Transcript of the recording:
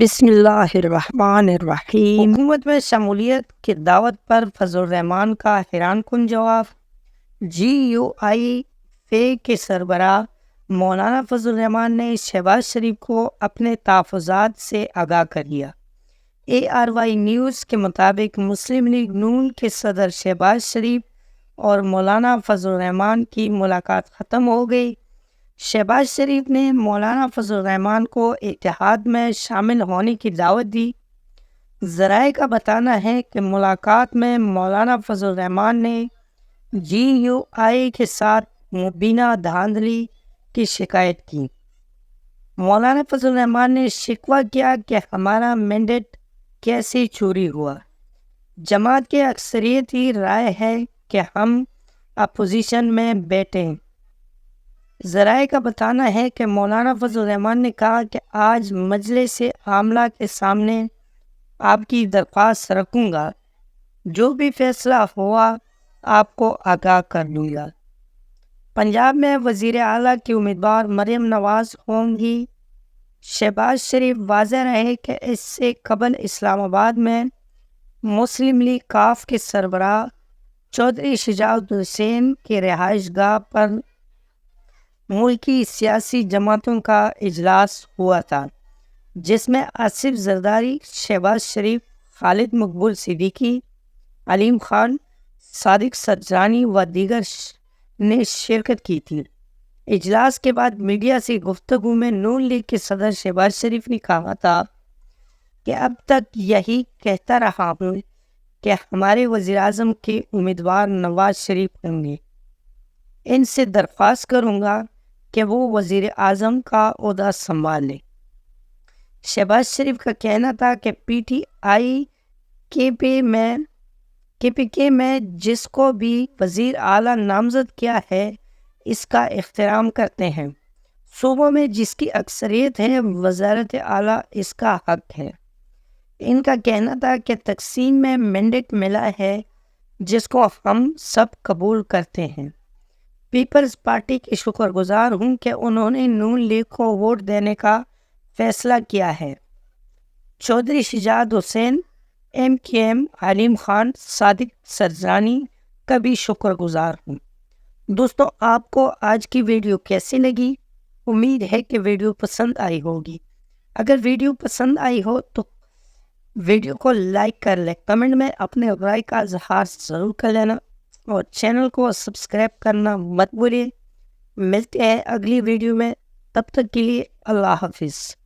بسم اللہ الرحمن الرحیم۔ حکومت میں شمولیت کی دعوت پر فضل الرحمان کا حیران کن جواب۔ جی یو آئی فے کے سربراہ مولانا فضل الرحمان نے شہباز شریف کو اپنے تحفظات سے آگاہ کر دیا۔ ARY نیوز کے مطابق مسلم لیگ نون کے صدر شہباز شریف اور مولانا فضل الرحمان کی ملاقات ختم ہو گئی۔ شہباز شریف نے مولانا فضل الرحمان کو اتحاد میں شامل ہونے کی دعوت دی۔ ذرائع کا بتانا ہے کہ ملاقات میں مولانا فضل الرحمان نے GUI کے ساتھ مبینہ دھاندلی کی شکایت کی۔ مولانا فضل الرحمان نے شکوہ کیا کہ ہمارا مینڈیٹ کیسے چوری ہوا۔ جماعت کی اکثریتی رائے ہے کہ ہم اپوزیشن میں بیٹھیں۔ ذرائع کا بتانا ہے کہ مولانا فضل الرحمان نے کہا کہ آج مجلس عاملہ کے سامنے آپ کی درخواست رکھوں گا، جو بھی فیصلہ ہوا آپ کو آگاہ کر دوں گا۔ پنجاب میں وزیر اعلیٰ کی امیدوار مریم نواز ہوں گی۔ شہباز شریف واضح رہے کہ اس سے قبل اسلام آباد میں مسلم لیگ کاف کے سربراہ چودھری شجاعت حسین کی رہائش گاہ پر ملکی سیاسی جماعتوں کا اجلاس ہوا تھا، جس میں آصف زرداری، شہباز شریف، خالد مقبول صدیقی، علیم خان، صادق سرجانی و دیگر نے شرکت کی تھی۔ اجلاس کے بعد میڈیا سے گفتگو میں نون لیگ کے صدر شہباز شریف نے کہا تھا کہ اب تک یہی کہتا رہا ہوں کہ ہمارے وزیراعظم کے امیدوار نواز شریف ہوں گے۔ ان سے درخواست کروں گا کہ وہ وزیر اعظم کا عہدہ سنبھال لیں۔ شہباز شریف کا کہنا تھا کہ PTI KPK میں جس کو بھی وزیر اعلیٰ نامزد کیا ہے اس کا احترام کرتے ہیں۔ صوبوں میں جس کی اکثریت ہے وزارت اعلیٰ اس کا حق ہے۔ ان کا کہنا تھا کہ تقسیم میں مینڈیٹ ملا ہے جس کو ہم سب قبول کرتے ہیں۔ پیپلز پارٹی کے شکر گزار ہوں کہ انہوں نے نون لیگ کو ووٹ دینے کا فیصلہ کیا ہے۔ چودھری شجاعت حسین، MKM، علیم خان، صادق سرجانی کا بھی شکر گزار ہوں۔ دوستو، آپ کو آج کی ویڈیو کیسی لگی؟ امید ہے کہ ویڈیو پسند آئی ہوگی۔ اگر ویڈیو پسند آئی ہو تو ویڈیو کو لائک کر لیں، کمنٹ میں اپنے رائے کا اظہار ضرور کر لینا اور چینل کو سبسکرائب کرنا مت بھولیں۔ ملتے ہیں اگلی ویڈیو میں، تب تک کے لیے اللہ حافظ۔